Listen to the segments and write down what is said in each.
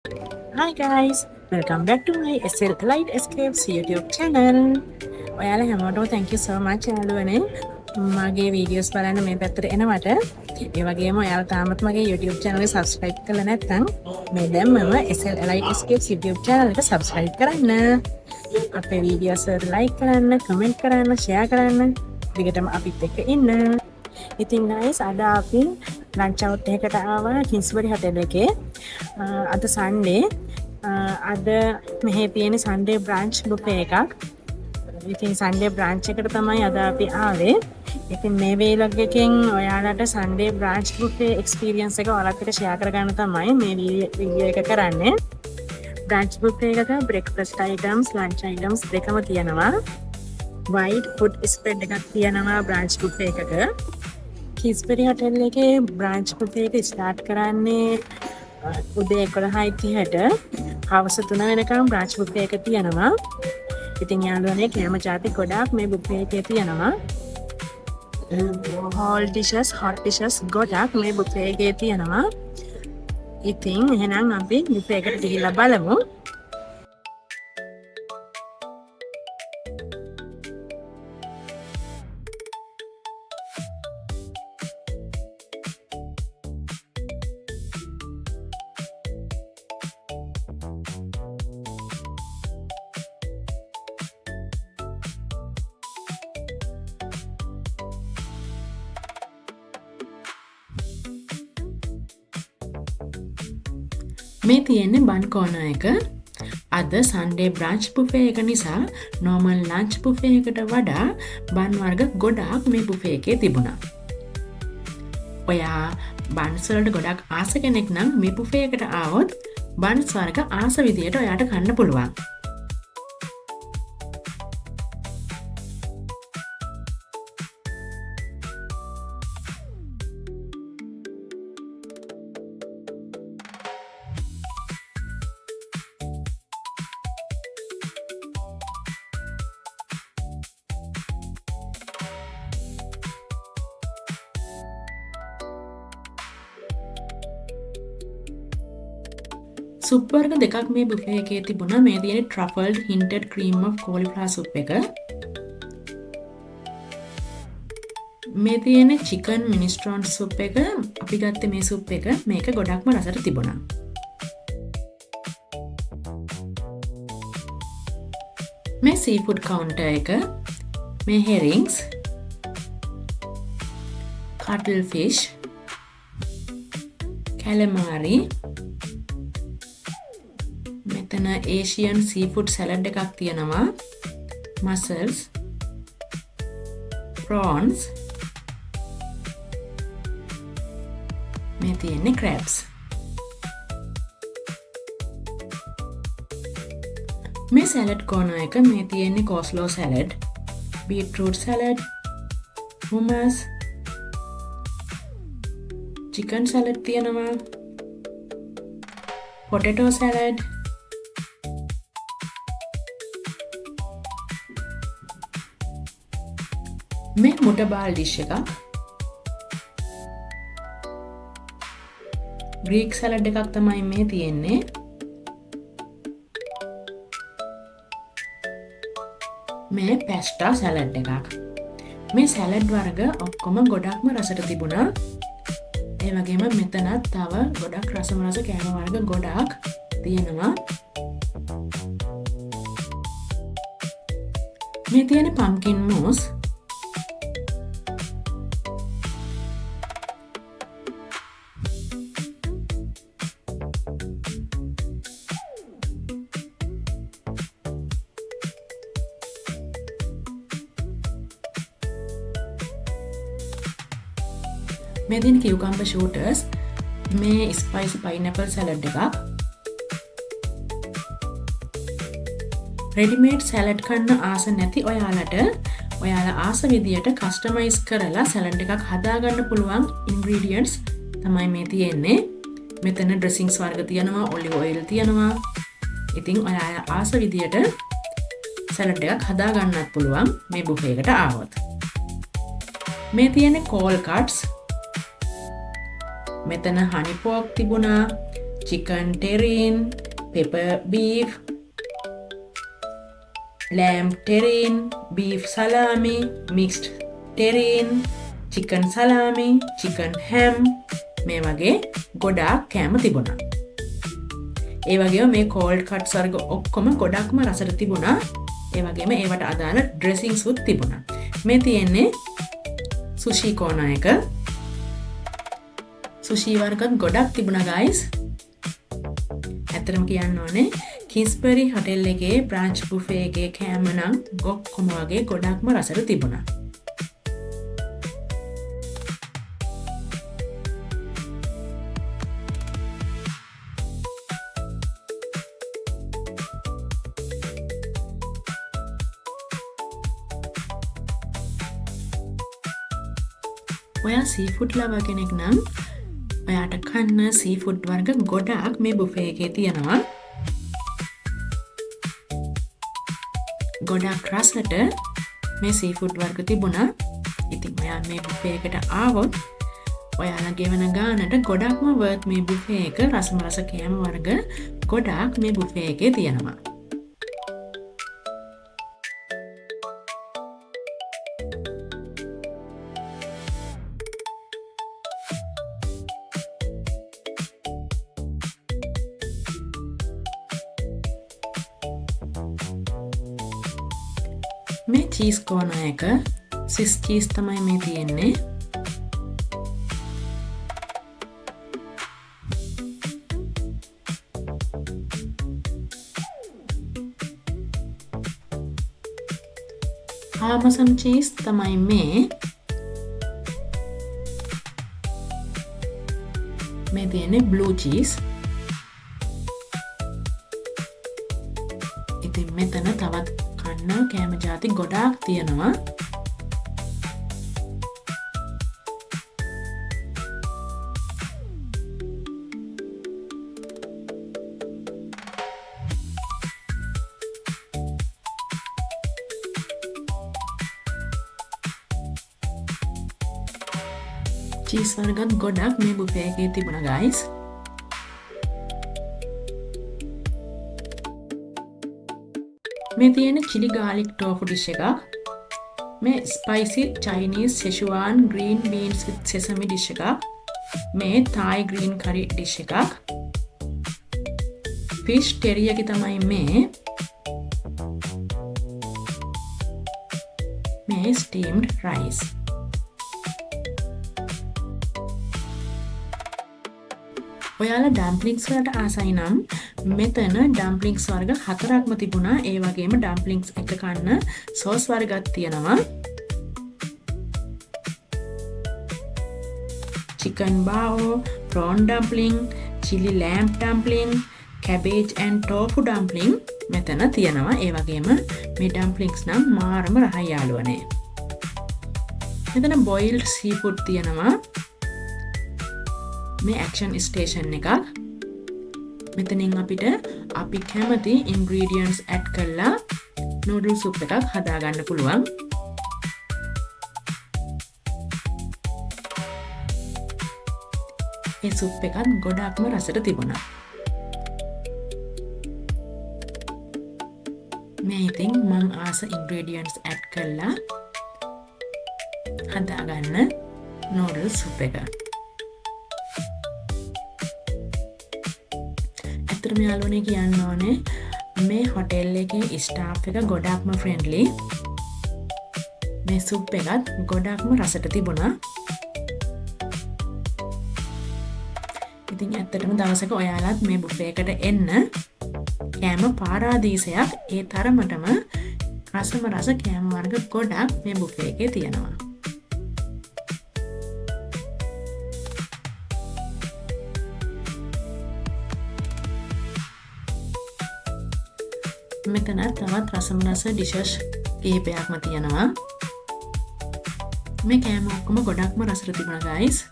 Hi guys, welcome back to my SL Light Escapes YouTube channel. ඔයාලා හැමෝටම thank you so much යාළුවනේ. මගේ videos බලන්න මේ පැත්තට එනවට. ඒ වගේම ඔයාලා තාමත් මගේ YouTube channel එක subscribe කරලා නැත්නම් මේ දැම්මම SL Light Escapes YouTube channel එක subscribe කරන්න. අපේ videos වලට like කරන්න, comment කරන්න, share කරන්න. දිගටම අපිත් එක්ක ඉන්න. ඉතින් guys අද අපි lunch out එකකට ආවා කිංස්බරි hotel එකේ. අද Sunday අද මෙහි තියෙන Sunday brunch buffet එකක්. ඉතින් Sunday brunch එකට තමයි අද අපි ආවේ. ඉතින් මේ vlog එකෙන් ඔයාලට Sunday brunch buffet experience එක ඔයාලත් එක්ක share කරගන්න තමයි මේ video එක කරන්නේ. brunch buffet එකක breakfast items, lunch items දෙකම තියෙනවා. white food spread එකක් තියෙනවා brunch buffet එකක. කිස්බරි hotel එකේ brunch buffet එක start කරන්නේ උදේ 11:30ට හවස 3 වෙනකම් brunch buffet එක තියෙනවා. ඉතින් යාළුවනේ කෑම ජාති ගොඩාක් මේ buffet එකේ තියෙනවා. all dishes, hot dishes ගොඩාක් මේ buffet එකේ තියෙනවා. ඉතින් එහෙනම් අපි buffet එකට ගිහිල්ලා බලමු. මේ තියෙන්නේ බන් කෝනර් එක. අද Sunday brunch buffet එක නිසා normal lunch buffet එකට වඩා බන් වර්ග ගොඩාක් මේ buffet එකේ තිබුණා. ඔයා බන්ස් වලට ගොඩක් ආස කෙනෙක් නම් මේ buffet එකට ආවොත් බන්ස් වර්ග ආස විදියට ඔයාට කන්න පුළුවන්. සුප් වර්ග දෙකක් මේ බුෆේ එකේ තිබුණා. මේ තියෙන truffled hinted cream of cauliflower soup එක. මේ තියෙන chicken minestrone soup එක. අපි ගත්තේ මේ soup එක. මේක ගොඩක්ම රසට තිබුණා. මේ seafood counter එක. මේ herrings, cuttlefish, calamari, මෙතන Asian seafood salad එකක් තියෙනවා. mussels, prawns, මේ තියෙන්නේ crabs. මේ salad corner එක මේ තියෙන්නේ coleslaw salad, beetroot salad, hummus, chicken salad තියෙනවා, potato salad, මේ මුට බාල් ඩිෂ් එකක්. ග්‍රීක් සැලඩ් එකක් තමයි මේ තියෙන්නේ. මේ පැස්ටා සැලඩ් එකක්. මේ සැලඩ් වර්ග ඔක්කොම ගොඩක්ම රසට තිබුණා. ඒ වගේම මෙතනත් තව ගොඩක් රස කෑම වර්ග ගොඩක් තියෙනවා. මේ තියෙන pumpkin mousse, මේ තියෙන cucumber shooters, මේ spicy pineapple salad එකක්. ready-made salad කන්න ආස නැති ඔයාලට ඔයාලා ආස විදියට customize කරලා salad එකක් හදාගන්න පුළුවන් ingredients තමයි මේ තියෙන්නේ. මෙතන dressings වර්ග තියෙනවා, olive oil තියෙනවා. ඉතින් ඔයාලා ආස විදියට salad එකක් හදාගන්නත් පුළුවන් මේ buffet එකට ආවොත්. මේ තියෙන්නේ cold cuts. මෙතන honey pork තිබුණා, chicken terrine, pepper beef, lamb terrine, beef salami, mixed terrine, chicken salami, chicken ham මේ වගේ ගොඩාක් කෑම තිබුණා. ඒ වගේම මේ cold cuts වර්ග ඔක්කොම ගොඩක්ම රසට තිබුණා. ඒ වගේම ඒවට අදාළ dressings උත් තිබුණා. මේ තියෙන්නේ sushi corner එක. sushi වර්ගත් ගොඩක් තිබුණා guys. ඇත්තටම කියන්න ඕනේ කිස්බරි හොටෙල් එකේ බ්‍රාන්ච් බුෆේ එකේ කෑම නම් ඔක්කොම වගේ ගොඩක්ම රසට තිබුණා. ඔයා සීෆුඩ් ලවර් කෙනෙක් නම් ඔයාට කන්න සීෆුඩ් වර්ග ගොඩාක් මේ බුෆේ එකේ තියෙනවා. ගොඩාක් රසට මේ සීෆුඩ් වර්ග තිබුණා. ඉතින් ඔයා මේ බුෆේ එකට ආවොත් ඔයාලා ගෙවන ගානට ගොඩක්ම වර්ත් මේ බුෆේ එක. රසම රස කෑම වර්ග ගොඩාක් මේ බුෆේ එකේ තියෙනවා. මේ චීස් කෝනර් එක ස්විස් චීස් තමයි මේ තියෙන්නේ. පාමසන් චීස් තමයි මේ තියෙන්නේ බ්ලූ චීස්. ඉතින් මෙතන තවත් කෑම ජාති ගොඩාක් තියෙනවා. චීස් වර්ගත් ගොඩක් මේ බුෆේ එකේ තිබුණා guys. මේ තියෙන chili garlic tofu dish එකක්. මේ spicy Chinese Szechuan green beans with sesame dish එකක්. මේ Thai green curry dish එකක්. fish teriyaki තමයි මේ steamed rice. ඔයාලා ඩම්ප්ලින්ග්ස් වලට ආසයි නම් මෙතන ඩම්ප්ලින්ග්ස් වර්ග 4ක්ම තිබුණා. ඒ වගේම ඩම්ප්ලින්ග්ස් එක කන්න සෝස් වර්ගත් තියෙනවා. chicken bao, prawn dumpling, chili lamb dumpling, cabbage and tofu dumpling මෙතන තියෙනවා. ඒ වගේම මේ ඩම්ප්ලින්ග්ස් නම් මාරම රහයි යාළුවනේ. මෙතන boiled seafood තියෙනවා. මේ action station එකක්. මෙතනින් අපිට අපි කැමති ingredients add කරලා noodle soup එකක් හදාගන්න පුළුවන්. ඒ soup එකත් ගොඩක්ම රසට තිබුණා. මේ ඉතින් මං ආස ingredients add කරලා හදාගන්න noodle soup එක. ඇත්තටම යාළුවනේ කියන්න ඕනේ මේ හොටෙල් එකේ ස්ටාෆ් එක ගොඩක්ම ෆ්‍රෙන්ඩ්ලි. මේ සුප් එකත් ගොඩක්ම රසට තිබුණා. ඉතින් ඇත්තටම දවසක ඔයාලත් මේ බුෆේ එකට එන්න. කෑම පාරාදීසයක්. ඒ තරමටම රසම රස කෑම වර්ග ගොඩක් මේ බුෆේ එකේ තියෙනවා. මෙතන තවත් රසම රස ඩිෂස් කීපයක්ම තියෙනවා. මේ කෑම ඔක්කොම ගොඩක්ම රසට තිබුණා guys.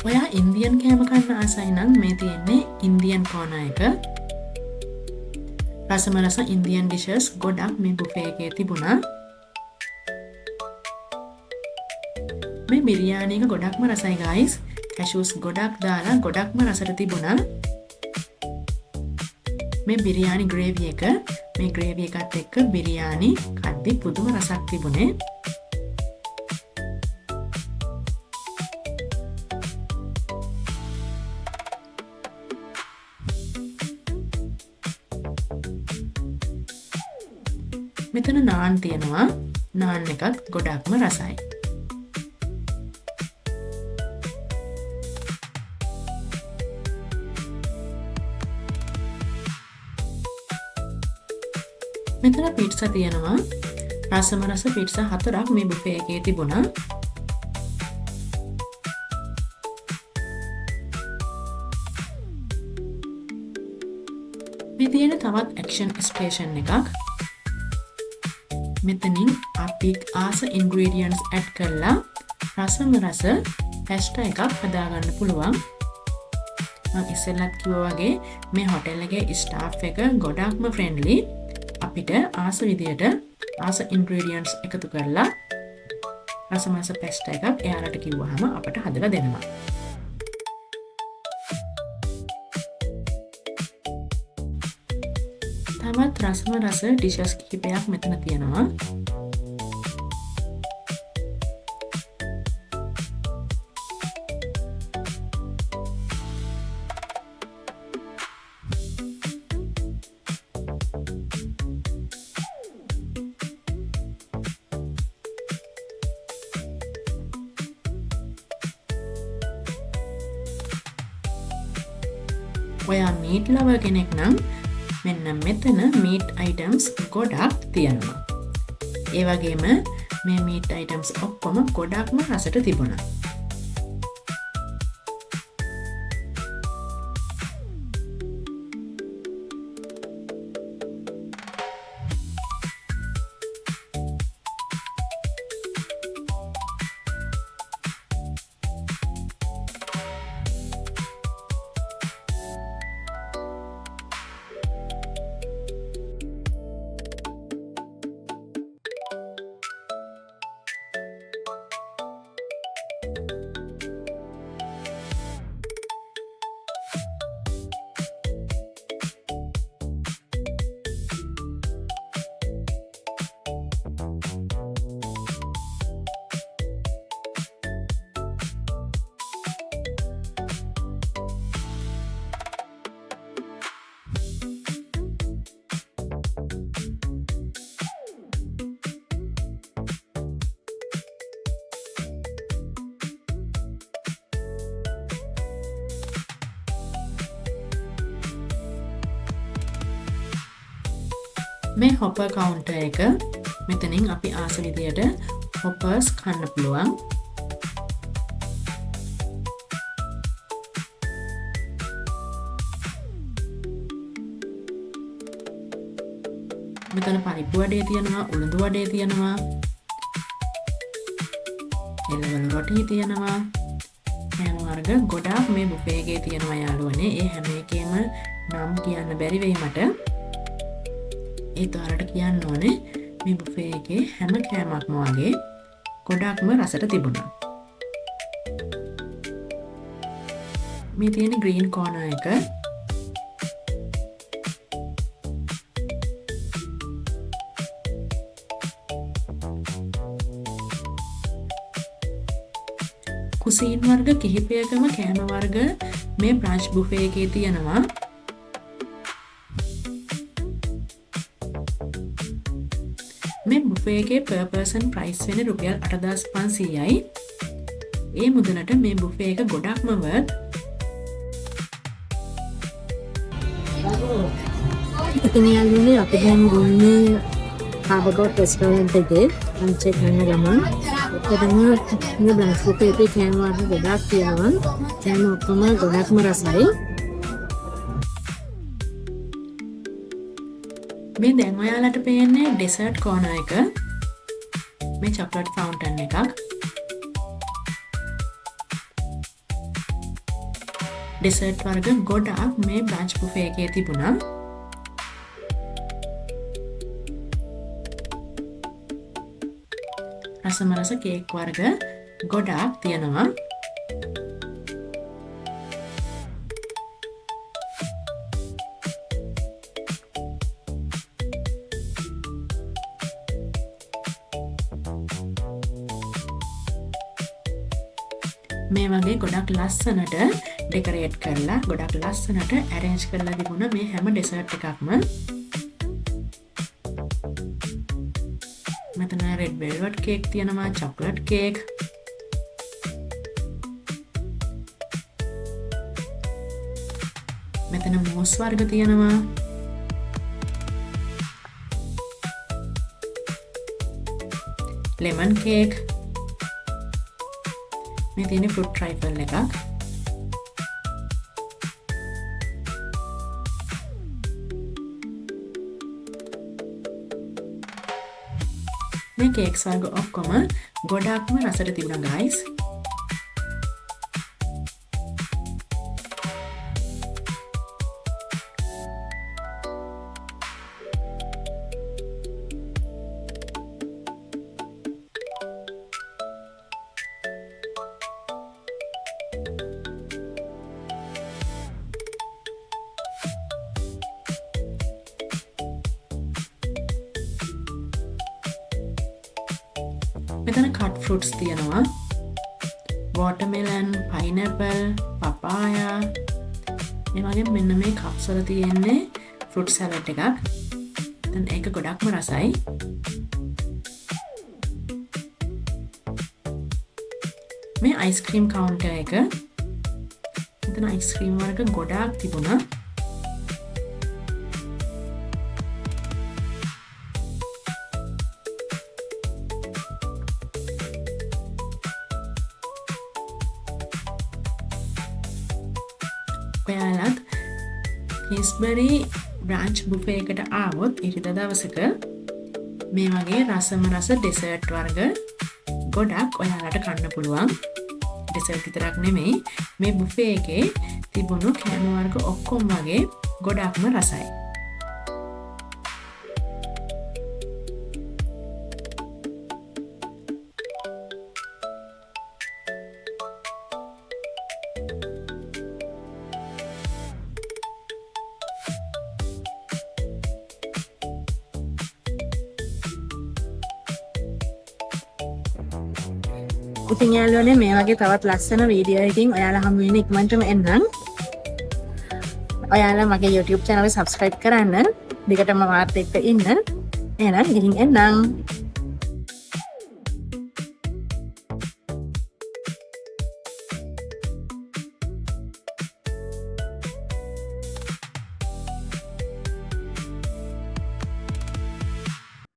ඔයා ඉන්දියන් කෑම කන්න ආසයි නම් මේ තියෙන්නේ ඉන්දියන් කෝනා එක. රසම රස ඉන්දියන් ඩිෂස් ගොඩක් මේ බුෆේ එකේ තිබුණා. මේ බිරියානි එක ගොඩක්ම රසයි guys. කැෂුස් ගොඩක් දාලා ගොඩක්ම රසට තිබුණා. මේ බිරියානි ග්‍රේවි එක, මේ ග්‍රේවි එකත් එක්ක බිරියානි කද්දි පුදුම රසක් තිබුණේ. මෙතන නාන් තියෙනවා. නාන් එකත් ගොඩක්ම රසයි. මෙතන පිට්සා තියෙනවා. රසම රස පිට්සා 4ක් මේ බුෆේ එකේ තිබුණා. මේ තියෙන තවත් ඇක්ෂන් ස්ටේෂන් එකක්. මෙතනින් අපි ආස ඉන්ග්‍රීඩියන්ට්ස් ඇඩ් කරලා රසම රස පැස්ටා එකක් හදාගන්න පුළුවන්. මම ඉස්සෙල්ලත් කිව්වා වගේ මේ හොටෙල් එකේ ස්ටාෆ් එක ගොඩක්ම ෆ්‍රෙන්ඩ්ලි. අපිට ආස විදියට ආස ඉන්ග්‍රීඩියන්ට්ස් එකතු කරලා රසම රස පැස්ටා එකක් එයාලට කිව්වහම අපට හදලා දෙනවා. තවත් රසම රස ඩිෂස් කිහිපයක් මෙතන තියෙනවා. ඔයා මීට් ලවර් කෙනෙක් නම් මෙන්න මෙතන මීට් අයිටම්ස් ගොඩක් තියෙනවා. ඒ වගේම මේ මීට් අයිටම්ස් ඔක්කොම ගොඩක්ම රසට තිබුණා. මේ හොපර් කවුන්ටර් එක මෙතනින් අපි ආස විදියට හොපර්ස් කන්න පුළුවන්. මෙතන පරිප්පු වඩේ තියෙනවා, උළුඳු වඩේ තියෙනවා, එළවලු රොටි තියෙනවා. කෑම වර්ග ගොඩාක් මේ බුෆේ එකේ තියෙනවා යාළුවනේ. ඒ හැම එකේම නම් කියන්න බැරි වෙයි මට. ඒත් ඔයාලට කියන්න ඕනේ මේ බුෆේ එකේ හැම කෑමක්ම වගේ ගොඩක්ම රසට තිබුණා. මේ තියෙන ග්‍රීන් කෝනර් එක කුසීන් වර්ග කිහිපයකම කෑම වර්ග මේ බ්‍රන්ච් බුෆේ එකේ තියෙනවා. මේ බුෆේ එකේ per person price වෙන්නේ රුපියල් 8500යි. ඒ මුදලට මේ බුෆේ එක ගොඩක්ම worth. ඉතින් යාළුවනේ අපි දැන් ගොන්නේ කාබගොට් රෙස්ටෝරන්ට් එකේ ලන්ච් එක ගන්න ගමන් එතනම මේ බ්‍රන්ච් බුෆේ එකේ කෑම වර්ග ගොඩක් තියෙනවා. කෑම ඔක්කොම ගොඩක්ම රසයි. මේ දැන් ඔයාලට පේන්නේ ඩෙසර්ට් කෝනර් එක. මේ චොක්ලට් ෆවුන්ටන් එකක්. ඩෙසර්ට් වර්ග ගොඩක් මේ බ්‍රන්ච් බුෆේ එකේ තිබුණා. රසමරස කේක් වර්ග ගොඩාක් තියෙනවා. මේ වගේ ගොඩක් ලස්සනට ඩෙකරේට් කරලා ගොඩක් ලස්සනට ඇරේන්ජ් කරලා තිබුණා මේ හැම ඩෙසර්ට් එකක්ම. මෙතන රෙඩ් වෙල්වට් කේක් තියෙනවා, චොක්ලට් කේක්, මෙතන මූස් වර්ග තියෙනවා, ලෙමන් කේක්, මේ තියෙන ෆෘට් ට්‍රයිෆල් එකක්, මේ කේක්ස් වර්ග ඔක්කොම ගොඩක්ම රසට තිබුණා guys. මෙතන කට් ෆෘට්ස් තියෙනවා, වෝටර්මෙලන්, පයිනැපල්, පපායා. මේ වගේ මෙන්න මේ කප්ස් වල තියෙන්නේ ෆෘට් සලාඩ් එකක්. දැන් ඒක ගොඩක්ම රසයි. මේ අයිස්ක්‍රීම් කවුන්ටර් එක. මෙතන අයිස්ක්‍රීම් වර්ග ගොඩාක් තිබුණා. ඔයාලත් හිස්බරි බ්‍රන්ච් බුෆේ එකට ආවොත් ඉරිදා දවසක මේ වගේ රසම රස ඩෙසර්ට් වර්ග ගොඩක් ඔයාලට කන්න පුළුවන්. ඩෙසර්ට් විතරක් නෙමෙයි, මේ බුෆේ එකේ තිබුණු කෑම වර්ග ඔක්කොම වගේ ගොඩක්ම රසයි. ඉතින් යාළුවනේ මේ වගේ තවත් ලස්සන වීඩියෝ එකකින් ඔයාලා හමු වෙන ඉක්මනටම එන්නම්. ඔයාලා මගේ YouTube channel එක subscribe කරන්න. දිගටම මාත් එක්ක ඉන්න. එහෙනම් ගිහින් එන්නම්.